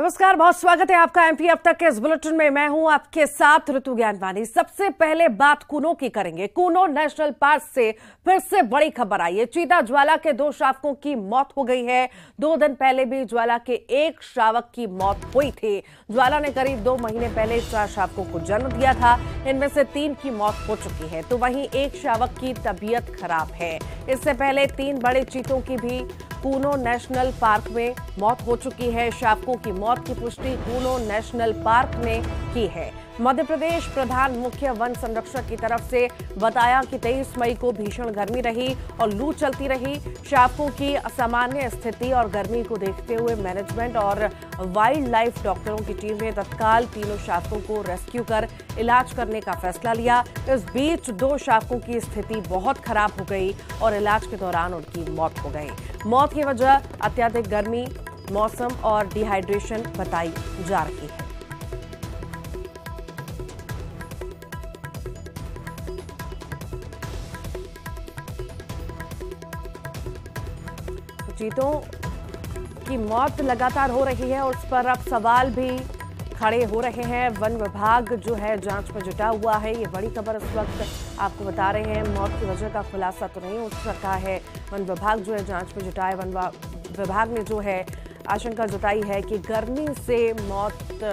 नमस्कार, बहुत स्वागत है आपका एमपी अब तक के इस बुलेटिन में। मैं हूं आपके साथ ऋतु ज्ञानवानी। सबसे पहले बात कूनो की करेंगे। कूनो नेशनल पार्क से फिर से बड़ी खबर आई है। चीता ज्वाला के 2 शावकों की मौत हो गई है। 2 दिन पहले भी ज्वाला के 1 शावक की मौत हुई थी। ज्वाला ने करीब 2 महीने पहले 4 शावकों को जन्म दिया था। इनमें से 3 की मौत हो चुकी है, तो वहीं 1 शावक की तबीयत खराब है। इससे पहले 3 बड़े चीतों की भी कूनो नेशनल पार्क में मौत हो चुकी है। शावकों की मौत की पुष्टि कूनो नेशनल पार्क ने की है। मध्य प्रदेश प्रधान मुख्य वन संरक्षक की तरफ से बताया कि 23 मई को भीषण गर्मी रही और लू चलती रही। शावकों की असामान्य स्थिति और गर्मी को देखते हुए मैनेजमेंट और वाइल्ड लाइफ डॉक्टरों की टीम ने तत्काल तीनों शावकों को रेस्क्यू कर इलाज करने का फैसला लिया। इस बीच 2 शावकों की स्थिति बहुत खराब हो गई और इलाज के दौरान उनकी मौत हो गई। मौत की वजह अत्यधिक गर्मी, मौसम और डिहाइड्रेशन बताई जा रही है। चीतों की मौत लगातार हो रही है और उस पर अब सवाल भी खड़े हो रहे हैं। वन विभाग जो है जांच में जुटा हुआ है। ये बड़ी खबर इस वक्त आपको बता रहे हैं। मौत की वजह का खुलासा तो नहीं हो सका है। वन विभाग जो है जांच में जुटा है। वन विभाग ने जो है आशंका जताई है कि गर्मी से मौत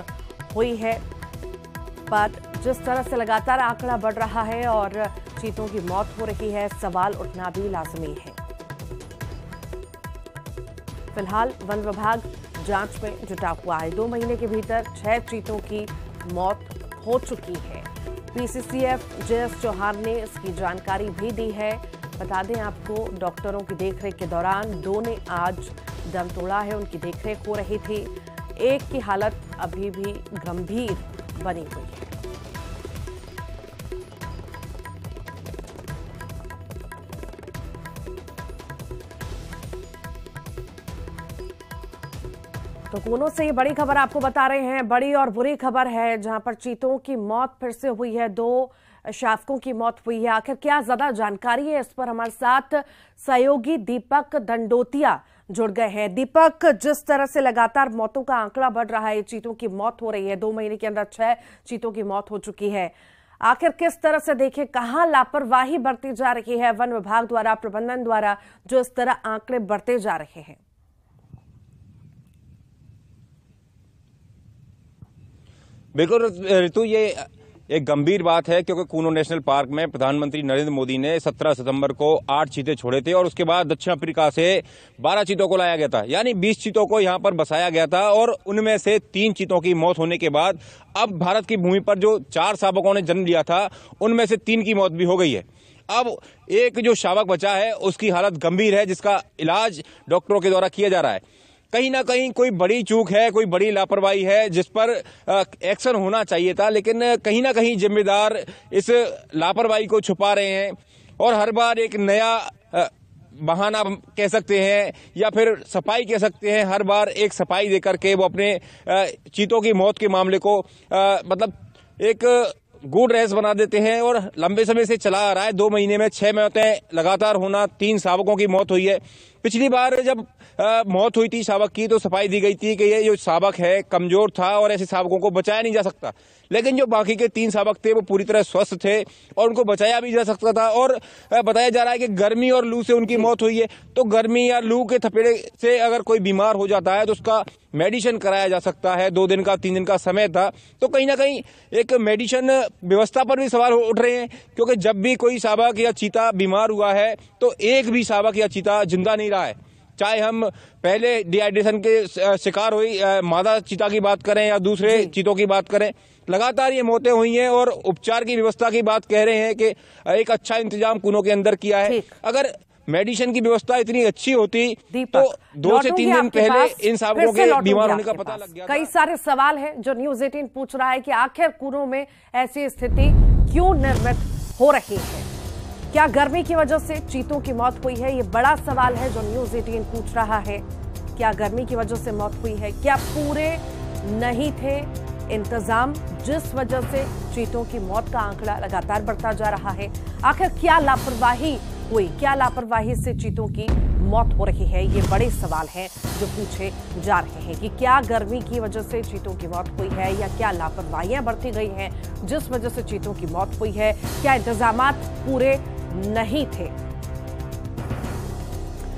हुई है, पर जिस तरह से लगातार आंकड़ा बढ़ रहा है और चीतों की मौत हो रही है, सवाल उठना भी लाजमी है। फिलहाल वन विभाग जांच में जुटा हुआ है। 2 महीने के भीतर 6 चीतों की मौत हो चुकी है। पीसीसीएफ जेएस चौहान ने इसकी जानकारी भी दी है। बता दें आपको, डॉक्टरों की देखरेख के दौरान 2 ने आज दम तोड़ा है। उनकी देखरेख हो रही थी। 1 की हालत अभी भी गंभीर बनी हुई है। तो कूनो से ये बड़ी खबर आपको बता रहे हैं। बड़ी और बुरी खबर है, जहां पर चीतों की मौत फिर से हुई है। 2 शावकों की मौत हुई है। आखिर क्या ज्यादा जानकारी है, इस पर हमारे साथ सहयोगी दीपक दंडोतिया जुड़ गए हैं। दीपक, जिस तरह से लगातार मौतों का आंकड़ा बढ़ रहा है, चीतों की मौत हो रही है, 2 महीने के अंदर 6 चीतों की मौत हो चुकी है, आखिर किस तरह से देखें, कहां लापरवाही बरती जा रही है वन विभाग द्वारा, प्रबंधन द्वारा, जो इस तरह आंकड़े बढ़ते जा रहे हैं? बिल्कुल ऋतु, ये एक गंभीर बात है, क्योंकि कूनो नेशनल पार्क में प्रधानमंत्री नरेंद्र मोदी ने 17 सितंबर को 8 चीते छोड़े थे और उसके बाद दक्षिण अफ्रीका से 12 चीतों को लाया गया था। यानी 20 चीतों को यहां पर बसाया गया था और उनमें से 3 चीतों की मौत होने के बाद अब भारत की भूमि पर जो 4 शावकों ने जन्म लिया था, उनमें से 3 की मौत भी हो गई है। अब एक जो शावक बचा है उसकी हालत गंभीर है, जिसका इलाज डॉक्टरों के द्वारा किया जा रहा है। कहीं ना कहीं कोई बड़ी चूक है, कोई बड़ी लापरवाही है, जिस पर एक्शन होना चाहिए था, लेकिन कहीं ना कहीं जिम्मेदार इस लापरवाही को छुपा रहे हैं और हर बार एक नया बहाना कह सकते हैं या फिर सफाई कह सकते हैं। हर बार एक सफाई देकर के वो अपने चीतों की मौत के मामले को मतलब एक गूढ़ रहस्य बना देते हैं और लंबे समय से चला आ रहा है। 2 महीने में 6 मौतें लगातार होना, 3 शावकों की मौत हुई है। पिछली बार जब मौत हुई थी शावक की, तो सफाई दी गई थी कि ये जो शावक है कमजोर था और ऐसे शावकों को बचाया नहीं जा सकता, लेकिन जो बाकी के 3 शावक थे वो पूरी तरह स्वस्थ थे और उनको बचाया भी जा सकता था। और बताया जा रहा है कि गर्मी और लू से उनकी मौत हुई है। तो गर्मी या लू के थपेड़े से अगर कोई बीमार हो जाता है तो उसका मेडिसिन कराया जा सकता है। 2 दिन का 3 दिन का समय था, तो कहीं ना कहीं एक मेडिसिन व्यवस्था पर भी सवाल उठ रहे हैं, क्योंकि जब भी कोई शावक या चीता बीमार हुआ है तो एक भी शावक या चीता जिंदा नहीं रहा है। चाहे हम पहले डिहाइड्रेशन के शिकार हुई मादा चीता की बात करें या दूसरे चीतों की बात करें, लगातार ये मौतें हुई हैं और उपचार की व्यवस्था की बात कह रहे हैं कि एक अच्छा इंतजाम कूनो के अंदर किया है। अगर मेडिसिन की व्यवस्था इतनी अच्छी होती तो 2 से 3 दिन पहले इन शावकों के बीमार होने का पता लग गया। कई सारे सवाल हैं जो न्यूज 18 पूछ रहा है कि आखिर कूनो में ऐसी स्थिति क्यों निर्मित हो रही है। क्या गर्मी की वजह से चीतों की मौत हुई है? ये बड़ा सवाल है जो न्यूज 18 पूछ रहा है। क्या गर्मी की वजह से मौत हुई है? क्या पूरे नहीं थे इंतजाम जिस वजह से चीतों की मौत का आंकड़ा लगातार बढ़ता जा रहा है? आखिर क्या लापरवाही हुई? क्या लापरवाही से चीतों की मौत हो रही है। ये बड़े सवाल हैं जो पूछे जा रहे हैं कि क्या गर्मी की वजह से चीतों की मौत हुई है या क्या लापरवाहियां बरती गई हैं जिस वजह से चीतों की मौत हुई है, क्या इंतजामात पूरे नहीं थे।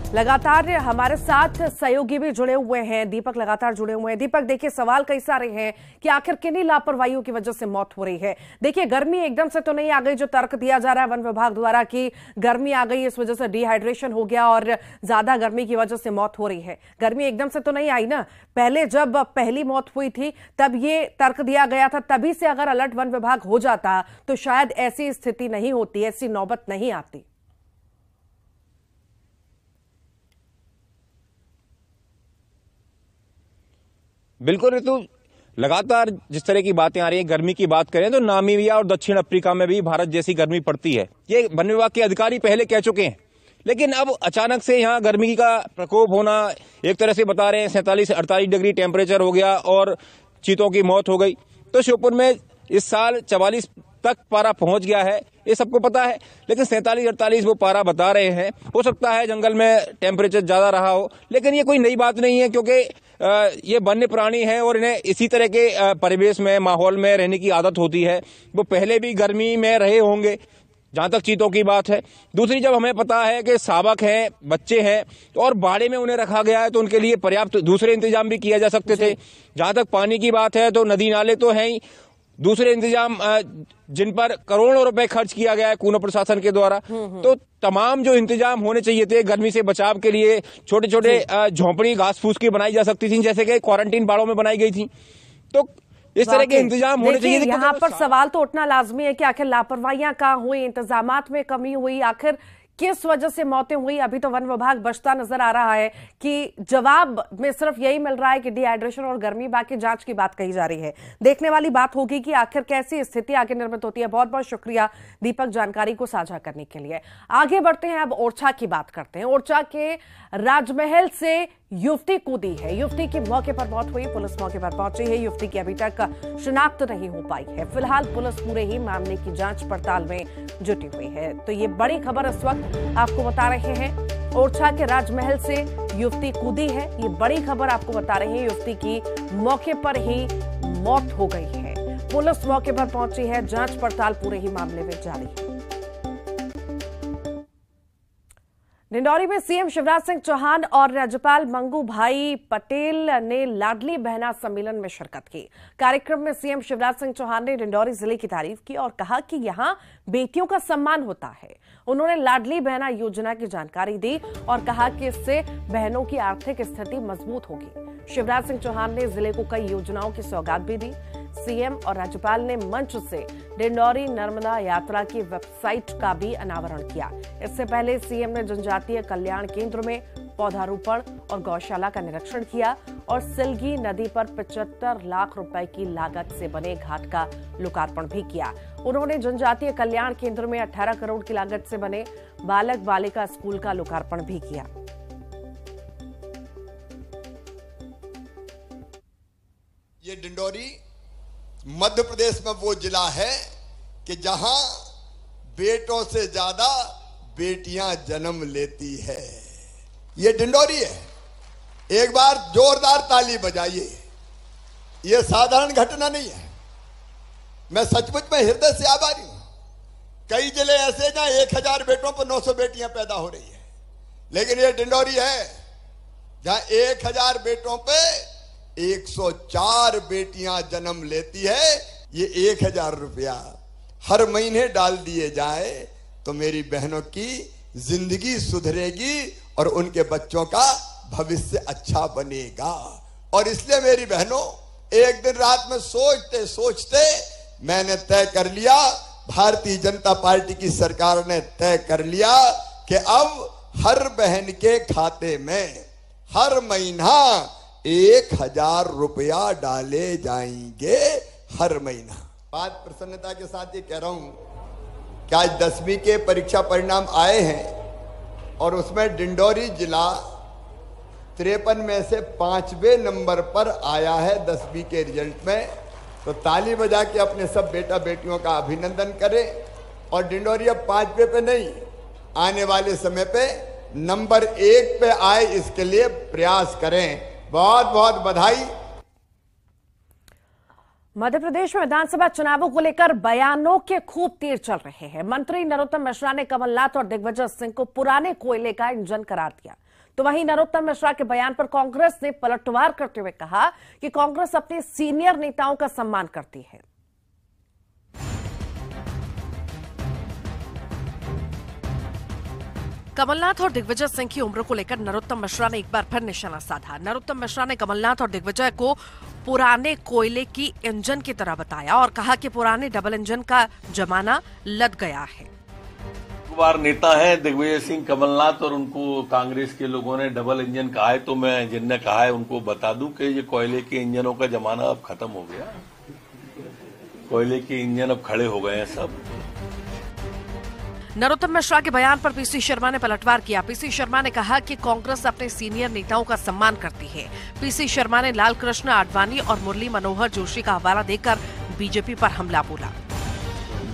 लगातार हमारे साथ सहयोगी भी जुड़े हुए हैं, दीपक लगातार जुड़े हुए हैं। दीपक, देखिए सवाल कई सारे हैं कि आखिर किन्हीं लापरवाहियों की वजह से मौत हो रही है। देखिए गर्मी एकदम से तो नहीं आ गई जो तर्क दिया जा रहा है वन विभाग द्वारा कि गर्मी आ गई इस वजह से डिहाइड्रेशन हो गया और ज्यादा गर्मी की वजह से मौत हो रही है। गर्मी एकदम से तो नहीं आई ना। पहले जब पहली मौत हुई थी तब ये तर्क दिया गया था, तभी से अगर अलर्ट वन विभाग हो जाता तो शायद ऐसी स्थिति नहीं होती, ऐसी नौबत नहीं आती। बिल्कुल ऋतु, लगातार जिस तरह की बातें आ रही हैं, गर्मी की बात करें तो नामीबिया और दक्षिण अफ्रीका में भी भारत जैसी गर्मी पड़ती है। ये वन विभाग के अधिकारी पहले कह चुके हैं, लेकिन अब अचानक से यहाँ गर्मी का प्रकोप होना, एक तरह से बता रहे हैं 47-48 डिग्री टेम्परेचर हो गया और चीतों की मौत हो गई। तो श्योपुर में इस साल 44 तक पारा पहुंच गया है, ये सबको पता है, लेकिन 47-48 वो पारा बता रहे हैं। हो सकता है जंगल में टेम्परेचर ज्यादा रहा हो, लेकिन ये कोई नई बात नहीं है क्योंकि ये वन्य प्राणी हैं और इन्हें इसी तरह के परिवेश में, माहौल में रहने की आदत होती है। वो पहले भी गर्मी में रहे होंगे जहां तक चीतों की बात है। दूसरी, जब हमें पता है कि शावक हैं, बच्चे हैं और बाड़े में उन्हें रखा गया है तो उनके लिए पर्याप्त दूसरे इंतजाम भी किया जा सकते थे। जहां तक पानी की बात है तो नदी नाले तो हैं ही, दूसरे इंतजाम जिन पर करोड़ों रुपए खर्च किया गया है कूनो प्रशासन के द्वारा, तो तमाम जो इंतजाम होने चाहिए थे गर्मी से बचाव के लिए, छोटे छोटे झोंपड़ी घास फूस की बनाई जा सकती थी, जैसे कि क्वारंटीन बाड़ों में बनाई गई थी। तो इस तरह के इंतजाम होने चाहिए थे। यहाँ पर सवाल तो उठना लाजमी है कि आखिर लापरवाहियां कहाँ हुई, इंतजामात में कमी हुई, आखिर किस वजह से मौतें हुई। अभी तो वन विभाग बचता नजर आ रहा है कि जवाब में सिर्फ यही मिल रहा है कि डिहाइड्रेशन और गर्मी, बाकी जांच की बात कही जा रही है। देखने वाली बात होगी कि आखिर कैसी स्थिति आगे निर्मित होती है। बहुत बहुत शुक्रिया दीपक जानकारी को साझा करने के लिए। आगे बढ़ते हैं, अब ओरछा की बात करते हैं। ओरछा के राजमहल से युवती कूदी है, युवती की मौके पर मौत हुई, पुलिस मौके पर पहुंची है। युवती की अभी तक शिनाख्त नहीं हो पाई है। फिलहाल पुलिस पूरे ही मामले की जांच पड़ताल में जुटी हुई है। तो ये बड़ी खबर इस वक्त आपको बता रहे हैं, ओरछा के राजमहल से युवती कूदी है। ये बड़ी खबर आपको बता रहे हैं, युवती की मौके पर ही मौत हो गई है। पुलिस मौके पर पहुंची है, जांच पड़ताल पूरे ही मामले में जारी है। डिंडौरी में सीएम शिवराज सिंह चौहान और राज्यपाल मंगू भाई पटेल ने लाडली बहना सम्मेलन में शिरकत की। कार्यक्रम में सीएम शिवराज सिंह चौहान ने डिंडौरी जिले की तारीफ की और कहा कि यहां बेटियों का सम्मान होता है। उन्होंने लाडली बहना योजना की जानकारी दी और कहा कि इससे बहनों की आर्थिक स्थिति मजबूत होगी। शिवराज सिंह चौहान ने जिले को कई योजनाओं की सौगात भी दी। सीएम और राज्यपाल ने मंच से डिंडौरी नर्मदा यात्रा की वेबसाइट का भी अनावरण किया। इससे पहले सीएम ने जनजातीय कल्याण केंद्र में पौधारोपण और गौशाला का निरीक्षण किया और सिलगी नदी पर 75 लाख रुपए की लागत से बने घाट का लोकार्पण भी किया। उन्होंने जनजातीय कल्याण केंद्र में 18 करोड़ की लागत से बने बालक बालिका स्कूल का लोकार्पण भी किया। ये डिंडौरी मध्य प्रदेश में वो जिला है कि जहां बेटों से ज्यादा बेटियां जन्म लेती है। ये डिंडौरी है। एक बार जोरदार ताली बजाइए। ये साधारण घटना नहीं है। मैं सचमुच में हृदय से आभारी हूं। कई जिले ऐसे जहां 1000 बेटों पर 900 बेटियां पैदा हो रही है, लेकिन ये डिंडौरी है जहां 1000 बेटों पे 104 बेटियां जन्म लेती है। ये 1000 रुपया हर महीने डाल दिए जाए तो मेरी बहनों की जिंदगी सुधरेगी और उनके बच्चों का भविष्य अच्छा बनेगा। और इसलिए मेरी बहनों, एक दिन रात में सोचते सोचते मैंने तय कर लिया, भारतीय जनता पार्टी की सरकार ने तय कर लिया कि अब हर बहन के खाते में हर महीना 1000 रुपया डाले जाएंगे हर महीना। बात प्रसन्नता के साथ ये कह रहा हूं कि आज 10वीं के परीक्षा परिणाम आए हैं और उसमें डिंडौरी जिला 53 में से 5वें नंबर पर आया है 10वीं के रिजल्ट में। तो ताली बजा के अपने सब बेटा बेटियों का अभिनंदन करें। और डिंडौरी अब 5वें पे नहीं, आने वाले समय पे नंबर 1 पे आए, इसके लिए प्रयास करें। बहुत बहुत बधाई। मध्य प्रदेश में विधानसभा चुनावों को लेकर बयानों के खूब तीर चल रहे हैं। मंत्री नरोत्तम मिश्रा ने कमलनाथ और दिग्विजय सिंह को पुराने कोयले का इंजन करार दिया, तो वहीं नरोत्तम मिश्रा के बयान पर कांग्रेस ने पलटवार करते हुए कहा कि कांग्रेस अपने सीनियर नेताओं का सम्मान करती है। कमलनाथ और दिग्विजय सिंह की उम्र को लेकर नरोत्तम मिश्रा ने एक बार फिर निशाना साधा। नरोत्तम मिश्रा ने कमलनाथ और दिग्विजय को पुराने कोयले की इंजन की तरह बताया और कहा कि पुराने डबल इंजन का जमाना लद गया है। बार नेता है दिग्विजय सिंह, कमलनाथ, और उनको कांग्रेस के लोगों ने डबल इंजन कहा है, तो मैं जिनने कहा है उनको बता दूं कि ये कोयले के इंजनों का जमाना अब खत्म हो गया। कोयले के इंजन अब खड़े हो गए हैं सब। नरोत्तम मिश्रा के बयान पर पीसी शर्मा ने पलटवार किया। पीसी शर्मा ने कहा कि कांग्रेस अपने सीनियर नेताओं का सम्मान करती है। पीसी शर्मा ने लाल कृष्ण आडवाणी और मुरली मनोहर जोशी का हवाला देकर बीजेपी पर हमला बोला।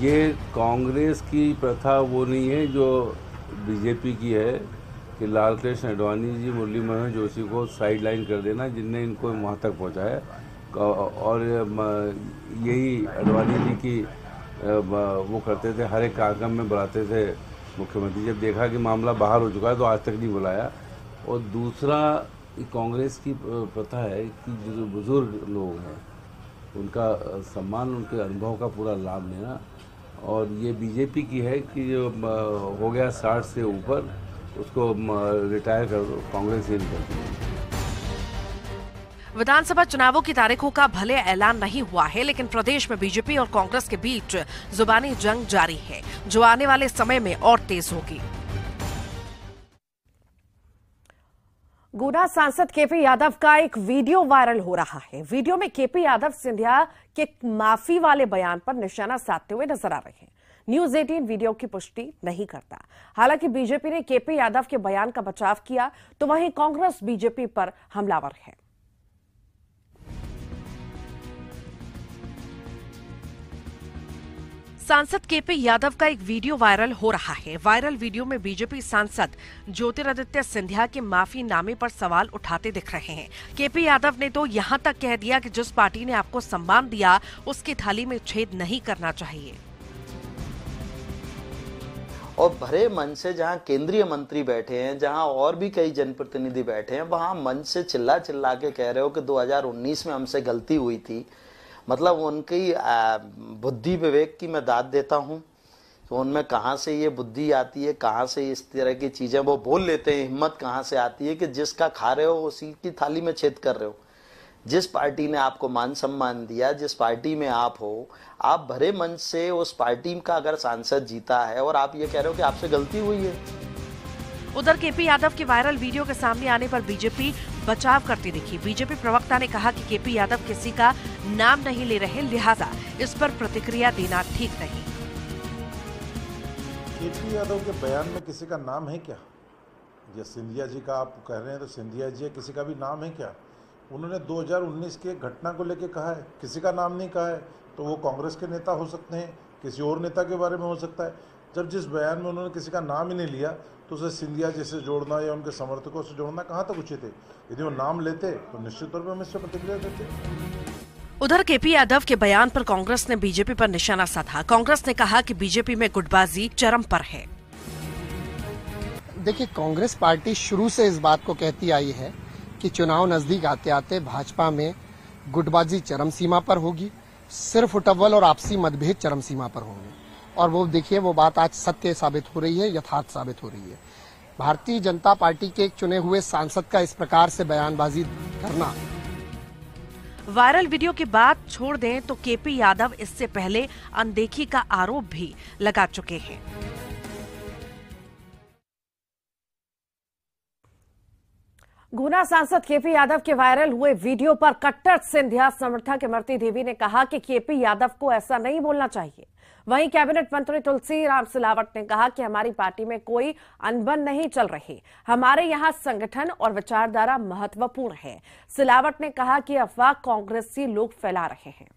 ये कांग्रेस की प्रथा वो नहीं है जो बीजेपी की है कि लाल कृष्ण आडवाणी जी, मुरली मनोहर जोशी को साइड लाइन कर देना, जिनने इनको वहाँ तक पहुँचाया। और यही आडवाणी जी की वो करते थे, हर एक कार्यक्रम में बुलाते थे मुख्यमंत्री। जब देखा कि मामला बाहर हो चुका है तो आज तक नहीं बुलाया। और दूसरा, कांग्रेस की प्रथा है कि जो बुजुर्ग लोग हैं उनका सम्मान, उनके अनुभव का पूरा लाभ लेना। और ये बीजेपी की है कि जो हो गया 60 से ऊपर उसको रिटायर कर दो, कांग्रेस ये नहीं करती है। विधानसभा चुनावों की तारीखों का भले ऐलान नहीं हुआ है, लेकिन प्रदेश में बीजेपी और कांग्रेस के बीच जुबानी जंग जारी है, जो आने वाले समय में और तेज होगी। गुना सांसद केपी यादव का एक वीडियो वायरल हो रहा है। वीडियो में केपी यादव सिंधिया के माफी वाले बयान पर निशाना साधते हुए नजर आ रहे हैं। न्यूज 18 वीडियो की पुष्टि नहीं करता। हालांकि बीजेपी ने केपी यादव के बयान का बचाव किया, तो वहीं कांग्रेस बीजेपी पर हमलावर है। सांसद केपी यादव का एक वीडियो वायरल हो रहा है। वायरल वीडियो में बीजेपी सांसद ज्योतिरादित्य सिंधिया के माफीनामे पर सवाल उठाते दिख रहे हैं। केपी यादव ने तो यहां तक कह दिया कि जिस पार्टी ने आपको सम्मान दिया उसकी थाली में छेद नहीं करना चाहिए। और भरे मन से जहां केंद्रीय मंत्री बैठे हैं, जहां और भी कई जनप्रतिनिधि बैठे हैं, वहां मन से चिल्ला चिल्ला के कह रहे हो कि 2019 में हमसे गलती हुई थी। मतलब उनकी बुद्धि विवेक की मैं दाद देता हूं तो उनमें कहां से ये बुद्धि आती है, कहां से इस तरह की चीजें वो बोल लेते हैं। हिम्मत कहां से आती है कि जिसका खा रहे हो उसी की थाली में छेद कर रहे हो। जिस पार्टी ने आपको मान सम्मान दिया, जिस पार्टी में आप हो, आप भरे मन से उस पार्टी का अगर सांसद जीता है और आप ये कह रहे हो कि आपसे गलती हुई है। उधर केपी यादव के वायरल वीडियो के सामने आने पर बीजेपी बचाव करती दिखी। बीजेपी प्रवक्ता ने कहा कि केपी यादव किसी का नाम नहीं ले रहे, लिहाजा इस पर प्रतिक्रिया देना ठीक नहीं। केपी यादव के बयान में किसी का नाम है क्या? ये सिंधिया जी का आप कह रहे हैं तो सिंधिया जी किसी का भी नाम है क्या? उन्होंने 2019 की एक घटना को लेकर कहा है, किसी का नाम नहीं कहा है। तो वो कांग्रेस के नेता हो सकते हैं, किसी और नेता के बारे में हो सकता है। जब जिस बयान में उन्होंने किसी का नाम ही नहीं लिया तो उसे सिंधिया जी से जोड़ना या उनके समर्थकों से जोड़ना कहाँ तक उचित है? यदि वो नाम लेते तो निश्चित तौर पर हम इससे प्रतिक्रिया देते। उधर केपी यादव के बयान पर कांग्रेस ने बीजेपी पर निशाना साधा। कांग्रेस ने कहा कि बीजेपी में गुटबाजी चरम पर है। देखिए, कांग्रेस पार्टी शुरू से इस बात को कहती आई है कि चुनाव नजदीक आते आते भाजपा में गुटबाजी चरम सीमा पर होगी, सिर्फ उटव्वल और आपसी मतभेद चरम सीमा पर होंगे। और वो देखिए, वो बात आज सत्य साबित हो रही है, यथार्थ साबित हो रही है। भारतीय जनता पार्टी के एक चुने हुए सांसद का इस प्रकार से बयानबाजी करना। वायरल वीडियो की बात छोड़ दें तो केपी यादव इससे पहले अनदेखी का आरोप भी लगा चुके हैं। गुना सांसद केपी यादव के वायरल हुए वीडियो पर कट्टर सिंधिया समर्थक इमरती देवी ने कहा कि केपी यादव को ऐसा नहीं बोलना चाहिए। वहीं कैबिनेट मंत्री तुलसीराम सिलावट ने कहा कि हमारी पार्टी में कोई अनबन नहीं चल रही, हमारे यहां संगठन और विचारधारा महत्वपूर्ण है। सिलावट ने कहा कि अफवाह कांग्रेसी लोग फैला रहे हैं।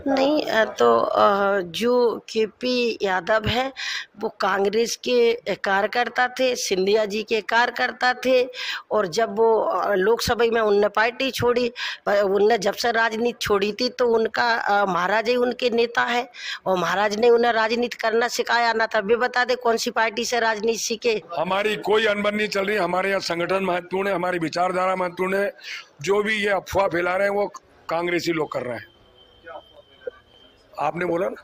नहीं, तो जो केपी यादव है वो कांग्रेस के कार्यकर्ता थे, सिंधिया जी के कार्यकर्ता थे। और जब वो लोकसभा में उनने पार्टी छोड़ी, उनने जब से राजनीति छोड़ी थी तो उनका महाराज ही उनके नेता है और महाराज ने उन्हें राजनीति करना सिखाया ना। तब भी बता दे कौन सी पार्टी से राजनीति सीखे। हमारी कोई अनबन नहीं चल रही, हमारे यहाँ संगठन महत्वपूर्ण है, हमारी विचारधारा महत्वपूर्ण है। जो भी ये अफवाह फैला रहे हैं वो कांग्रेसी लोग कर रहे हैं। आपने बोला ना।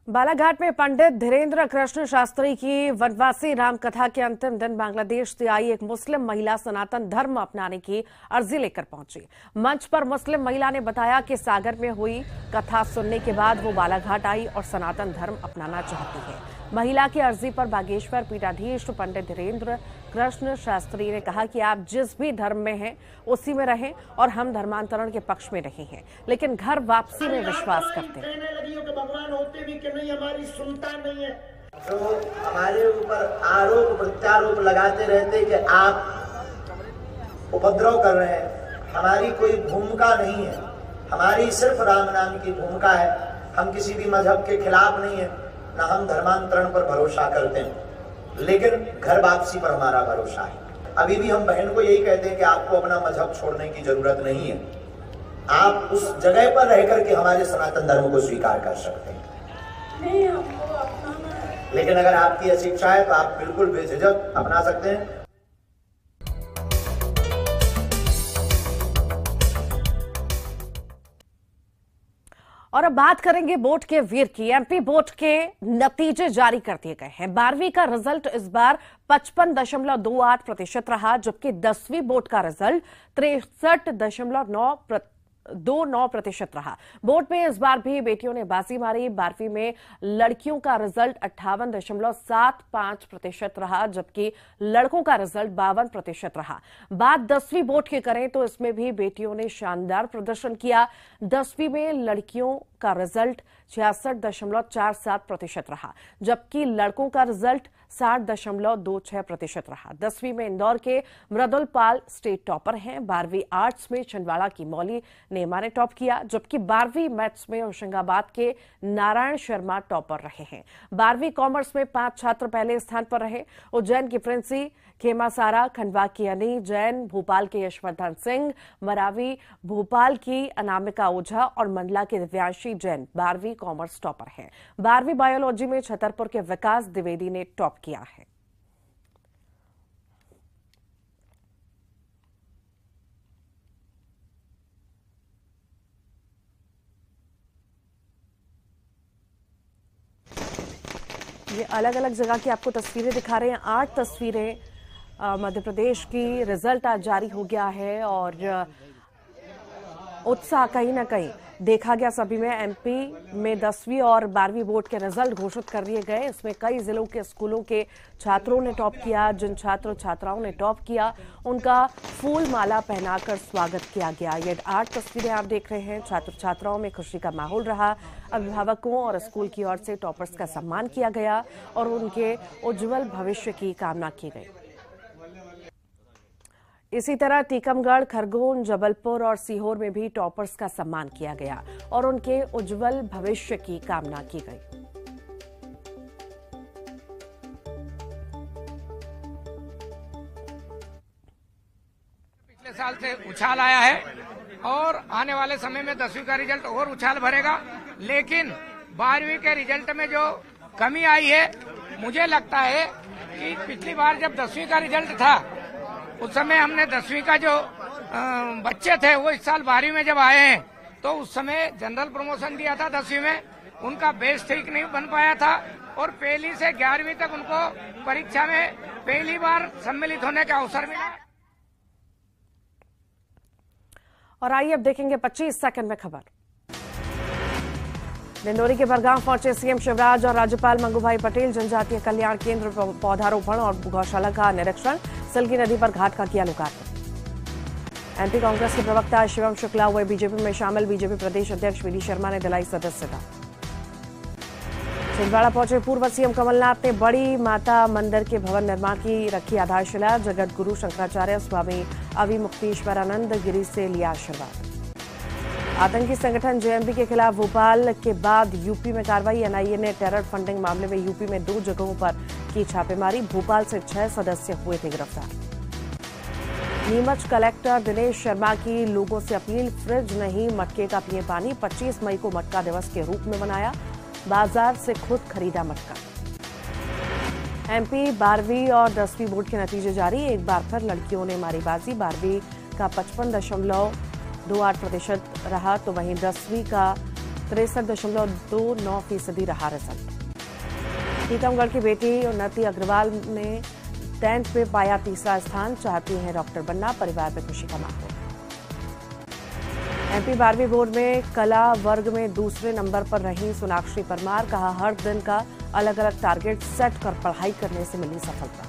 बालाघाट में पंडित धीरेन्द्र कृष्ण शास्त्री की वनवासी राम कथा के अंतिम दिन बांग्लादेश से आई एक मुस्लिम महिला सनातन धर्म अपनाने की अर्जी लेकर पहुंची। मंच पर मुस्लिम महिला ने बताया कि सागर में हुई कथा सुनने के बाद वो बालाघाट आई और सनातन धर्म अपनाना चाहती है। महिला की अर्जी पर बागेश्वर पीठाधीश पंडित धीरेन्द्र कृष्ण शास्त्री ने कहा कि आप जिस भी धर्म में हैं उसी में रहें और हम धर्मांतरण के पक्ष में नहीं हैं, लेकिन घर वापसी में विश्वास करते हैं। भगवान होते भी कि नहीं, हमारी सुनता नहीं है। जो हमारे ऊपर आरोप प्रत्यारोप लगाते रहते कि आप उपद्रव कर रहे हैं, हमारी कोई भूमिका नहीं है। हमारी सिर्फ राम नाम की भूमिका है। हम किसी भी मजहब के खिलाफ नहीं है, ना हम धर्मांतरण पर भरोसा करते हैं, लेकिन घर वापसी पर हमारा भरोसा है। अभी भी हम बहन को यही कहते हैं कि आपको अपना मजहब छोड़ने की जरूरत नहीं है। आप उस जगह पर रह करके हमारे सनातन धर्म को स्वीकार कर सकते हैं। लेकिन अगर आपकी ऐसी इच्छा है तो आप बिल्कुल बेझिझक अपना सकते हैं। और अब बात करेंगे बोर्ड के वीर की। एमपी बोर्ड के नतीजे जारी कर दिए गए हैं। 12वीं का रिजल्ट इस बार 55.28% रहा, जबकि 10वीं बोर्ड का रिजल्ट 63.29% रहा। बोर्ड में इस बार भी बेटियों ने बाजी मारी। 12वीं में लड़कियों का रिजल्ट 58.75% रहा, जबकि लड़कों का रिजल्ट 52% रहा। बात 10वीं बोर्ड की करें तो इसमें भी बेटियों ने शानदार प्रदर्शन किया। 10वीं में लड़कियों का रिजल्ट 66.47% रहा, जबकि लड़कों का रिजल्ट 60.26% रहा। 10वीं में इंदौर के मृदुल पाल स्टेट टॉपर हैं। 12वीं आर्ट्स में छिंदवाड़ा की मौली नेमा ने टॉप किया, जबकि 12वीं मैथ्स में होशंगाबाद के नारायण शर्मा टॉपर रहे हैं। 12वीं कॉमर्स में 5 छात्र पहले स्थान पर रहे। उज्जैन की प्रिंसी खेमा सारा, खंडवा की अनी जैन, भोपाल के यशवर्धन सिंह, मरावी भोपाल की अनामिका ओझा और मंडला के दिव्यांशी जैन 12वीं कॉमर्स टॉपर हैं। 12वीं बायोलॉजी में छतरपुर के विकास द्विवेदी ने टॉप किया है। ये अलग अलग जगह की आपको तस्वीरें दिखा रहे हैं। 8 तस्वीरें मध्य प्रदेश की। रिजल्ट आज जारी हो गया है और उत्साह कहीं ना कहीं देखा गया सभी में। एमपी में 10वीं और 12वीं बोर्ड के रिजल्ट घोषित कर दिए गए। इसमें कई जिलों के स्कूलों के छात्रों ने टॉप किया। जिन छात्र छात्राओं ने टॉप किया उनका फूल माला पहनाकर स्वागत किया गया। ये 8 तस्वीरें आप देख रहे हैं। छात्र छात्राओं में खुशी का माहौल रहा। अभिभावकों और स्कूल की ओर से टॉपर्स का सम्मान किया गया और उनके उज्जवल भविष्य की कामना की गई। इसी तरह टीकमगढ़, खरगोन, जबलपुर और सीहोर में भी टॉपर्स का सम्मान किया गया और उनके उज्जवल भविष्य की कामना की गई। पिछले साल से उछाल आया है और आने वाले समय में 10वीं का रिजल्ट और उछाल भरेगा। लेकिन 12वीं के रिजल्ट में जो कमी आई है, मुझे लगता है कि पिछली बार जब 10वीं का रिजल्ट था उस समय हमने 10वीं का जो बच्चे थे वो इस साल 12वीं में जब आए हैं तो उस समय जनरल प्रमोशन दिया था 10वीं में, उनका बेस ठीक नहीं बन पाया था और पहली से 11वीं तक उनको परीक्षा में पहली बार सम्मिलित होने का अवसर मिला। और आइए अब देखेंगे 25 सेकंड में खबर। डिंडोरी के बरगांव पहुंचे सीएम शिवराज और राज्यपाल मंगूभाई पटेल। जनजातीय कल्याण केंद्र पौधारोपण और गौशाला का निरीक्षण। सिलगी नदी पर घाट का किया लोकार्पण। एमपी कांग्रेस के प्रवक्ता शिवम शुक्ला हुए बीजेपी में शामिल। बीजेपी प्रदेश अध्यक्ष वीडी शर्मा ने दिलाई सदस्यता। छिंदवाड़ा पहुंचे पूर्व सीएम कमलनाथ ने बड़ी माता मंदिर के भवन निर्माण की रखी आधारशिला। जगत गुरु शंकराचार्य स्वामी अविमुक्तेश्वरानंद गिरी से लिया आशीर्वाद। आतंकी संगठन जेएमबी के खिलाफ भोपाल के बाद यूपी में कार्रवाई। एनआईए ने टेरर फंडिंग मामले में यूपी में 2 जगहों पर की छापेमारी। भोपाल से 6 सदस्य हुए थे गिरफ्तार। नीमच कलेक्टर दिनेश शर्मा की लोगों से अपील, फ्रिज नहीं मटके का पिए पानी। 25 मई को मटका दिवस के रूप में मनाया, बाजार से खुद खरीदा मटका। एमपी 12वीं और 10वीं बोर्ड के नतीजे जारी। एक बार फिर लड़कियों ने मारी बाजी। 12वीं का 55.28% रहा तो वहीं 10वीं का 63.29% रहा रिजल्ट। टीकमगढ़ की बेटी उन्नति अग्रवाल ने 10th में पाया तीसरा स्थान। चाहती हैं डॉक्टर बनना, परिवार में खुशी का माहौल। एमपी 12वीं बोर्ड में कला वर्ग में दूसरे नंबर पर रही सोनाक्षी परमार। कहा, हर दिन का अलग अलग टारगेट सेट कर पढ़ाई करने से मिली सफलता।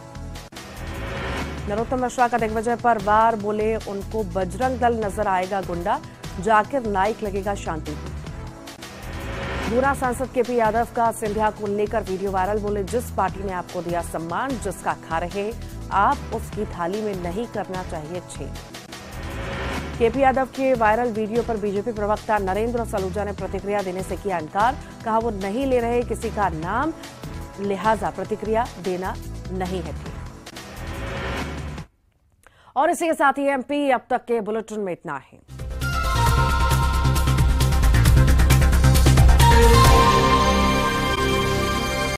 नरोत्तम मिश्रा का दिग्विजय पर वार, बोले उनको बजरंग दल नजर आएगा गुंडा, जाकिर नाइक लगेगा शांतिपूर्ण। गुना सांसद केपी यादव का सिंधिया को लेकर वीडियो वायरल। बोले, जिस पार्टी ने आपको दिया सम्मान, जिसका खा रहे आप, उसकी थाली में नहीं करना चाहिए छेद। केपी यादव के वायरल वीडियो पर बीजेपी प्रवक्ता नरेंद्र सलूजा ने प्रतिक्रिया देने से किया इनकार। कहा, वो नहीं ले रहे किसी का नाम, लिहाजा प्रतिक्रिया देना नहीं है ठीक। और इसी के साथ ही एमपी अब तक के बुलेटिन में इतना है।